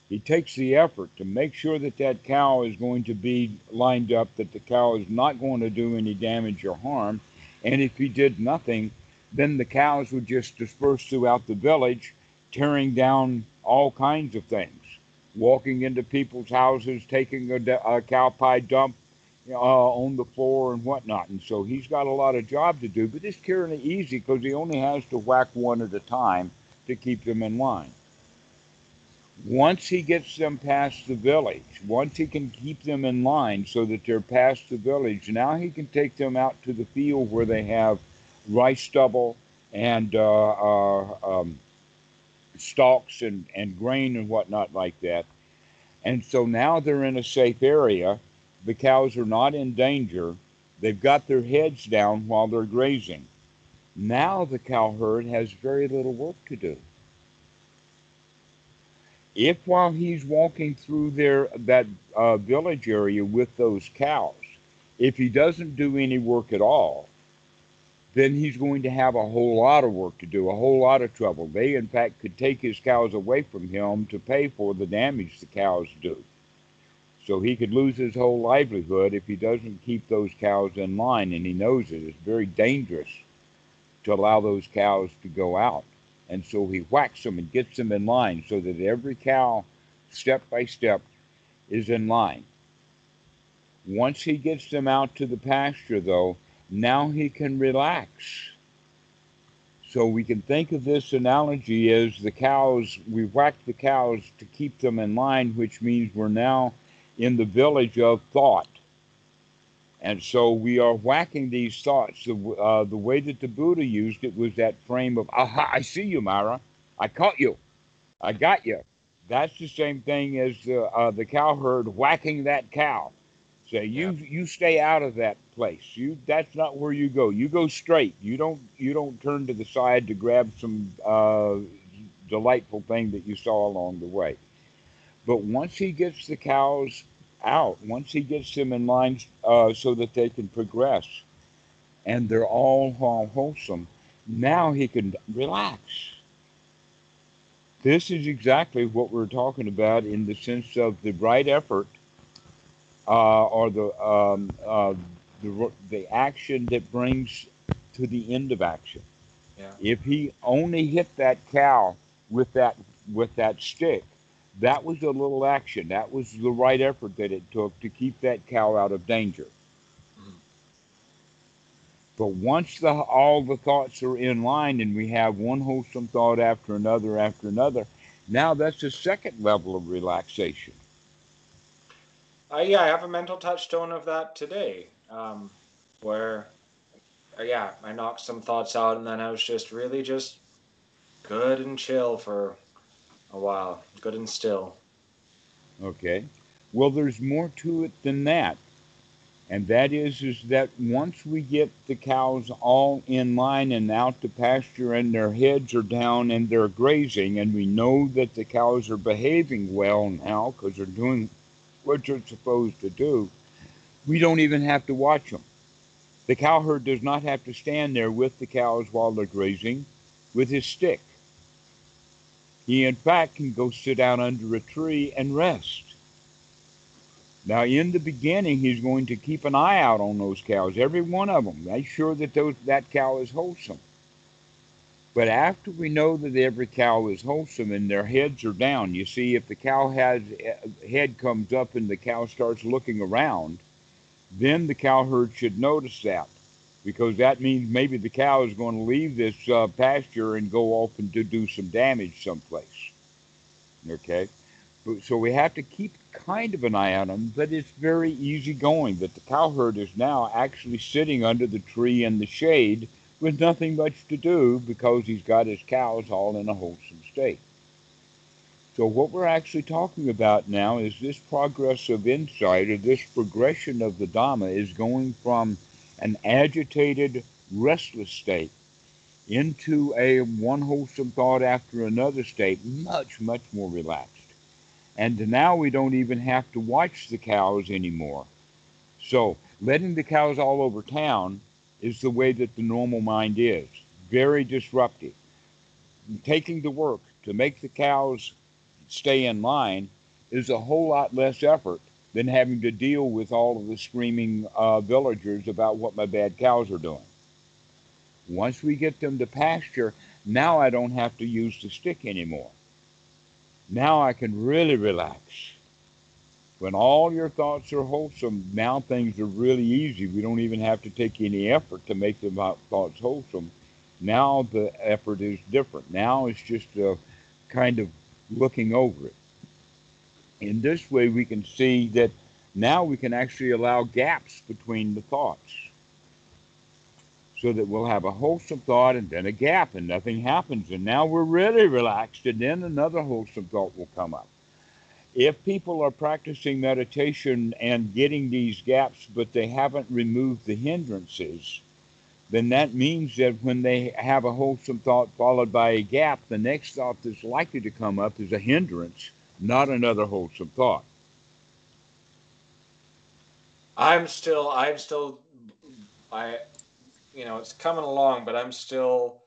He takes the effort to make sure that that cow is going to be lined up, that the cow is not going to do any damage or harm. And if he did nothing, then the cows would just disperse throughout the village, tearing down all kinds of things, walking into people's houses, taking a cow pie dump on the floor and whatnot. And so he's got a lot of job to do, but it's kind of easy because he only has to whack one at a time to keep them in line. Once he gets them past the village, once he can keep them in line so that they're past the village, now he can take them out to the field where they have rice stubble and stalks and grain and whatnot like that. And so now they're in a safe area. The cows are not in danger. They've got their heads down while they're grazing. Now the cow herd has very little work to do. If while he's walking through that village area with those cows, if he doesn't do any work at all, then he's going to have a whole lot of work to do, a whole lot of trouble. They, in fact, could take his cows away from him to pay for the damage the cows do. So he could lose his whole livelihood if he doesn't keep those cows in line, and he knows it. It's very dangerous to allow those cows to go out. And so he whacks them and gets them in line so that every cow, step by step, is in line. Once he gets them out to the pasture, though, now he can relax. So we can think of this analogy as the cows, we whack the cows to keep them in line, which means we're now in the village of thought. And so we are whacking these thoughts. The way that the Buddha used it was that frame of, aha, I see you, Mara. I caught you. I got you. That's the same thing as the cow herd whacking that cow. Say, Yeah. you stay out of that place. That's not where you go. You go straight. You don't turn to the side to grab some delightful thing that you saw along the way. But once he gets the cows out, once he gets them in line so that they can progress, and they're all wholesome, now he can relax. This is exactly what we're talking about in the sense of the right effort or the action that brings to the end of action. Yeah. If he only hit that cow with that stick, that was a little action. That was the right effort that it took to keep that cow out of danger. Mhm. But once all the thoughts are in line and we have one wholesome thought after another, now that's a second level of relaxation. Yeah, I have a mental touchstone of that today, where yeah, I knocked some thoughts out, and then I was just really just good and chill for a while, good and still. Okay? Well, there's more to it than that. And that is that once we get the cows all in line and out to pasture and their heads are down and they're grazing, and we know that the cows are behaving well now because they're doing what they're supposed to do, we don't even have to watch them. The cowherd does not have to stand there with the cows while they're grazing with his stick. He, in fact, can go sit down under a tree and rest. Now, in the beginning, he's going to keep an eye out on those cows, every one of them, make sure that that cow is wholesome. But after we know that every cow is wholesome and their heads are down, you see, if the cow head comes up and the cow starts looking around, then the cow herd should notice that, because that means maybe the cow is going to leave this pasture and go off and do some damage someplace. Okay? So we have to keep kind of an eye on them, but it's very easy going. That the cowherd is now actually sitting under the tree in the shade with nothing much to do because he's got his cows all in a wholesome state. So what we're actually talking about now is this progress of insight, or this progression of the Dhamma, is going from an agitated, restless state into a one wholesome thought after another state, much, much more relaxed. And now we don't even have to watch the cows anymore. So letting the cows all over town is the way that the normal mind is. Very disruptive. taking the work to make the cows stay in line is a whole lot less effort than having to deal with all of the screaming villagers about what my bad cows are doing. Once we get them to pasture, now I don't have to use the stick anymore. Now I can really relax. When all your thoughts are wholesome, now things are really easy. We don't even have to take any effort to make the thoughts wholesome. Now the effort is different. Now it's just a kind of looking over it. In this way, we can see that now we can actually allow gaps between the thoughts so that we'll have a wholesome thought and then a gap and nothing happens. And now we're really relaxed, and then another wholesome thought will come up. If people are practicing meditation and getting these gaps, but they haven't removed the hindrances, then that means that when they have a wholesome thought followed by a gap, the next thought that's likely to come up is a hindrance, not another wholesome thought. I'm still, it's coming along, but I'm still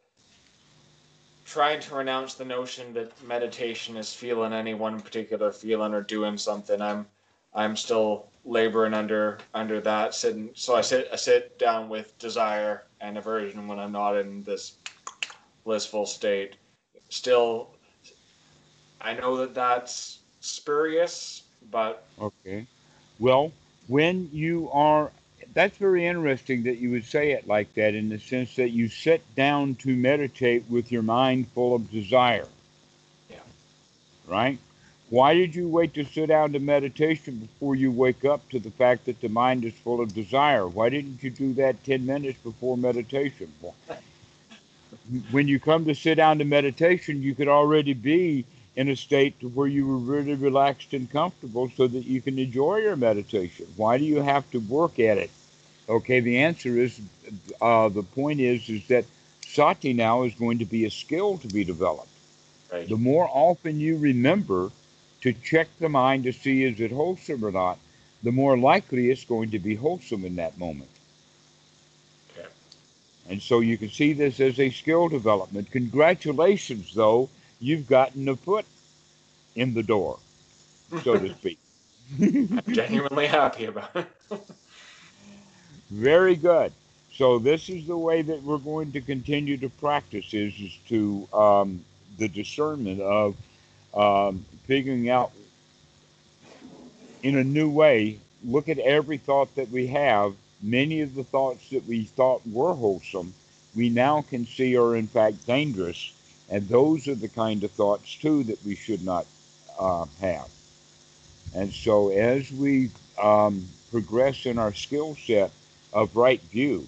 trying to renounce the notion that meditation is feeling any one particular feeling or doing something. I'm still laboring under that. So I sit down with desire and aversion when I'm not in this blissful state. Still, I know that that's spurious, but Okay. Well, when you are, that's very interesting that you would say it like that, in the sense that you sit down to meditate with your mind full of desire, yeah. right? Why did you wait to sit down to meditation before you wake up to the fact that the mind is full of desire? Why didn't you do that 10 minutes before meditation? When you come to sit down to meditation, you could already be in a state to where you were really relaxed and comfortable so that you can enjoy your meditation. Why do you have to work at it? Okay, the answer is, the point is that sati now is going to be a skill to be developed. Right. The more often you remember to check the mind to see is it wholesome or not, the more likely it's going to be wholesome in that moment. Okay. And so you can see this as a skill development. Congratulations, though, you've gotten a foot in the door, so to speak. I'm genuinely happy about it. Very good. So this is the way that we're going to continue to practice is to the discernment of figuring out in a new way, look at every thought that we have. Many of the thoughts that we thought were wholesome, we now can see are in fact dangerous. And those are the kind of thoughts, too, that we should not have. And so as we progress in our skill set of right view,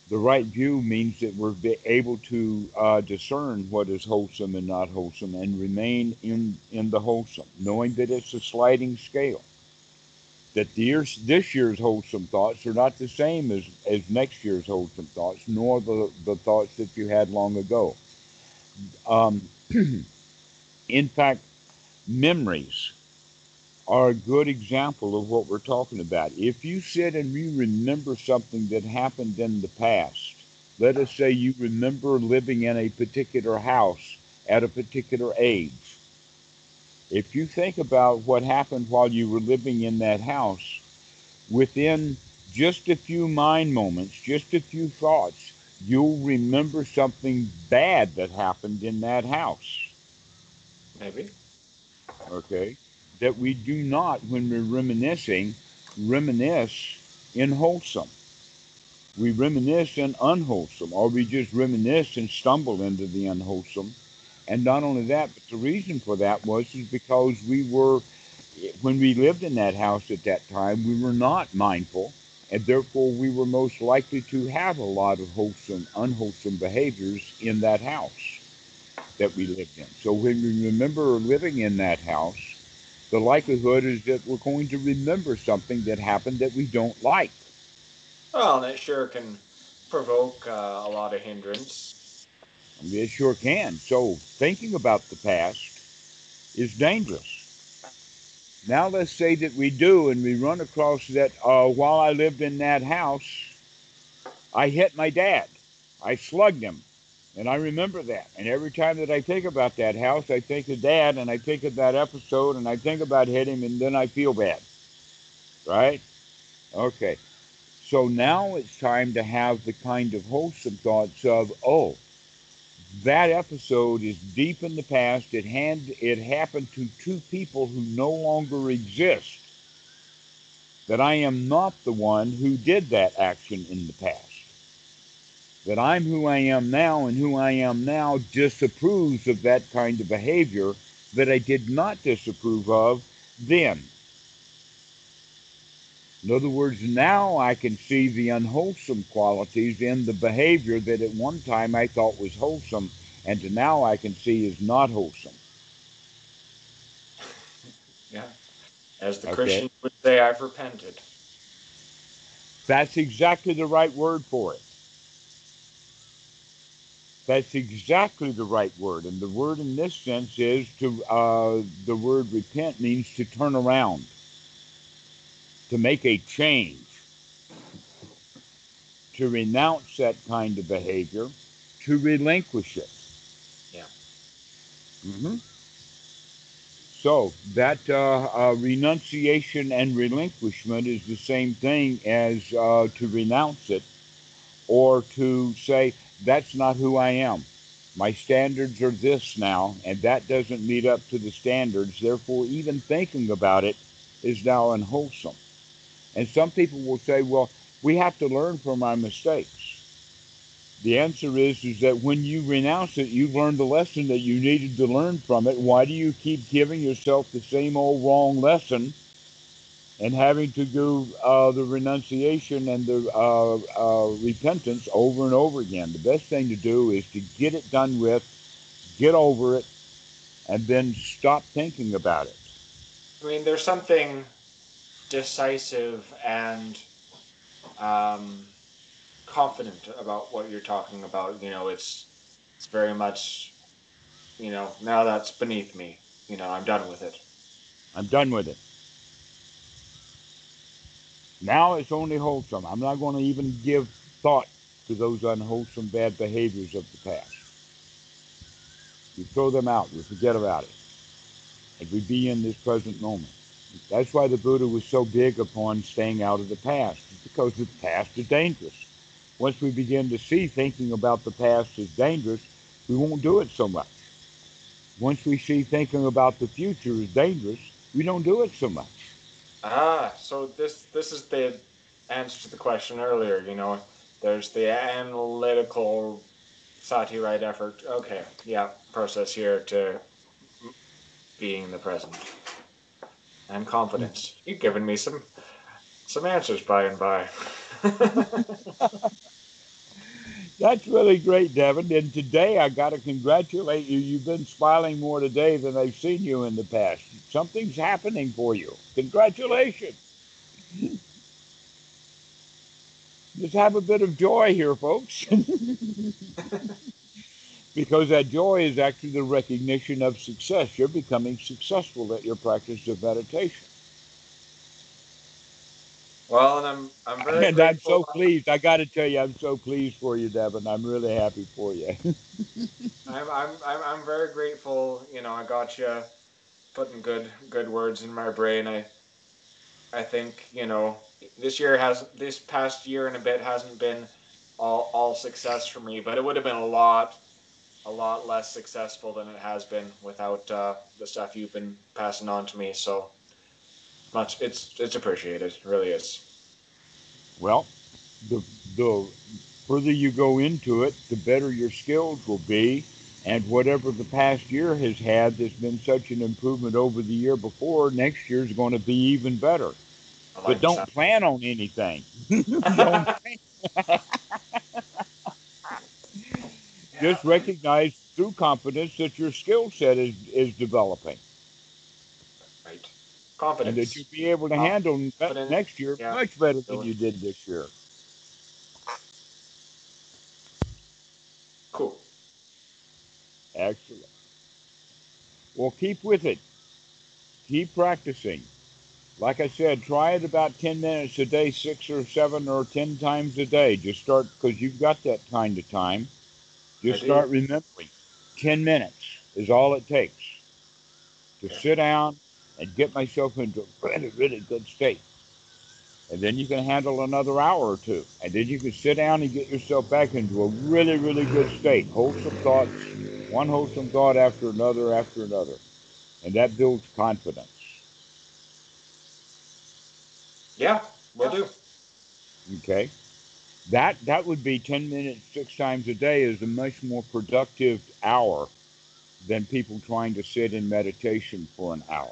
the right view means that we're able to discern what is wholesome and not wholesome and remain in the wholesome, knowing that it's a sliding scale. That this year's wholesome thoughts are not the same as next year's wholesome thoughts, nor the thoughts that you had long ago. Um, in fact, memories are a good example of what we're talking about. If you sit and you remember something that happened in the past, let us say you remember living in a particular house at a particular age. If you think about what happened while you were living in that house, within just a few mind moments, just a few thoughts, you'll remember something bad that happened in that house. Maybe. Okay? That we do not, when we're reminiscing, reminisce in wholesome. We reminisce in unwholesome, or we just reminisce and stumble into the unwholesome. And not only that, but the reason for that is because when we lived in that house at that time, we were not mindful, and therefore we were most likely to have a lot of wholesome, unwholesome behaviors in that house that we lived in. So when we remember living in that house, the likelihood is that we're going to remember something that happened that we don't like. Well, and it sure can provoke a lot of hindrance. I mean, it sure can. So thinking about the past is dangerous. Now let's say that we do, and we run across that while I lived in that house, I hit my dad. I slugged him. And I remember that. And every time that I think about that house, I think of Dad, and I think of that episode, and I think about hitting him, and then I feel bad. Right? Okay. So now it's time to have the kind of wholesome thoughts of, oh, that episode is deep in the past. It happened to two people who no longer exist. That I am not the one who did that action in the past. That I'm who I am now, and who I am now disapproves of that kind of behavior that I did not disapprove of then. In other words, now I can see the unwholesome qualities in the behavior that at one time I thought was wholesome, and now I can see is not wholesome. Yeah. As the Okay? Christian would say, I've repented. That's exactly the right word for it. That's exactly the right word. And the word in this sense is the word repent means to turn around, to make a change, to renounce that kind of behavior, to relinquish it. Yeah. Mm-hmm. So that renunciation and relinquishment is the same thing as to renounce it, or to say, that's not who I am. My standards are this now, and that doesn't meet up to the standards. Therefore, even thinking about it is now unwholesome. And some people will say, well, we have to learn from our mistakes. The answer is that when you renounce it, you've learned the lesson that you needed to learn from it. Why do you keep giving yourself the same old wrong lesson and having to do the renunciation and the repentance over and over again? The best thing to do is to get it done with, get over it, and then stop thinking about it. I mean, there's something decisive and um, confident about what you're talking about. It's very much, now that's beneath me. I'm done with it. I'm done with it. Now it's only wholesome. I'm not going to even give thought to those unwholesome bad behaviors of the past. We throw them out. We forget about it. And we be in this present moment. That's why the Buddha was so big upon staying out of the past, because the past is dangerous. Once we begin to see thinking about the past is dangerous, we won't do it so much. Once we see thinking about the future is dangerous, we don't do it so much. So this is the answer to the question earlier. There's the analytical sati right effort. Okay, yeah, process here to being in the present and confidence. You've given me some answers by and by. That's really great, Devon. And today I got to congratulate you. You've been smiling more today than I've seen you in the past. Something's happening for you. Congratulations. Just have a bit of joy here, folks. Because that joy is actually the recognition of success. You're becoming successful at your practice of meditation. Well, and I'm very And I'm grateful. so pleased. I got to tell you, I'm so pleased for you, Devon. I'm really happy for you. I'm very grateful. I got you putting good words in my brain. I think this past year and a bit hasn't been all success for me, but it would have been a lot less successful than it has been without the stuff you've been passing on to me. So much, it's appreciated. It really is. Well, the, the further you go into it, the better your skills will be. And whatever the past year has had that's been such an improvement over the year before, next year is going to be even better. I But like the don't sound. plan on anything. Don't Yeah, just recognize through confidence that your skill set is developing, right. and that you'll Confidence. be able to handle Confident. next year Yeah. much better than Really you did this year. cool. Excellent. Well, keep with it. Keep practicing. Like I said, try it about 10 minutes a day, 6 or 7 or 10 times a day. Just start, because you've got that kind of time. I Just do. start remembering 10 minutes is all it takes to Yeah. sit down and get myself into a really, really good state. And then you can handle another hour or two. And then you can sit down and get yourself back into a really, really good state. Wholesome thoughts, one wholesome thought after another after another. And that builds confidence. Yeah, will do. Okay? That would be 10 minutes 6 times a day is a much more productive hour than people trying to sit in meditation for an hour.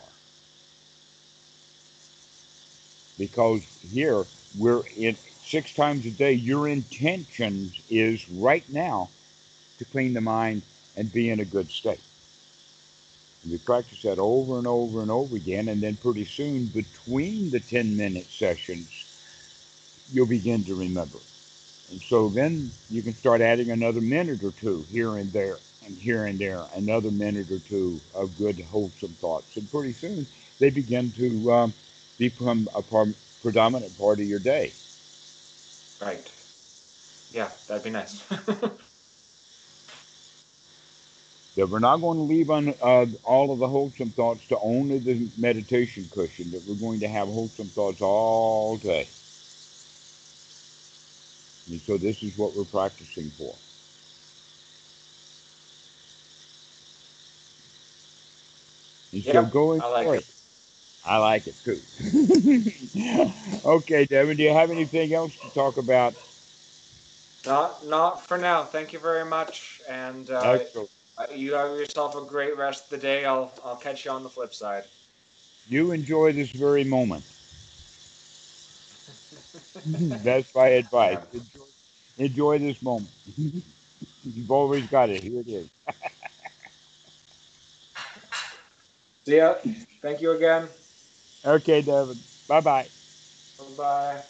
Because here we're in 6 times a day, your intention is right now to clean the mind and be in a good state. And we practice that over and over and over again, and then pretty soon, between the 10-minute sessions, you'll begin to remember. And so then you can start adding another minute or two here and there, and here and there, another minute or two of good, wholesome thoughts. And pretty soon, they begin to become a predominant part of your day. Right. Yeah, that'd be nice. That we're not going to leave on all of the wholesome thoughts to only the meditation cushion, that we're going to have wholesome thoughts all day. And so this is what we're practicing for. And so Yep, go I like enjoy it. it. I like it too. Okay, Devin, do you have anything else to talk about? Not for now. Thank you very much, and Excellent. you have yourself a great rest of the day. I'll catch you on the flip side. You enjoy this very moment. That's my advice. Yeah. Enjoy this moment. You've always got it. Here it is. See ya. Thank you again. Okay, Devin. Bye bye. Bye bye.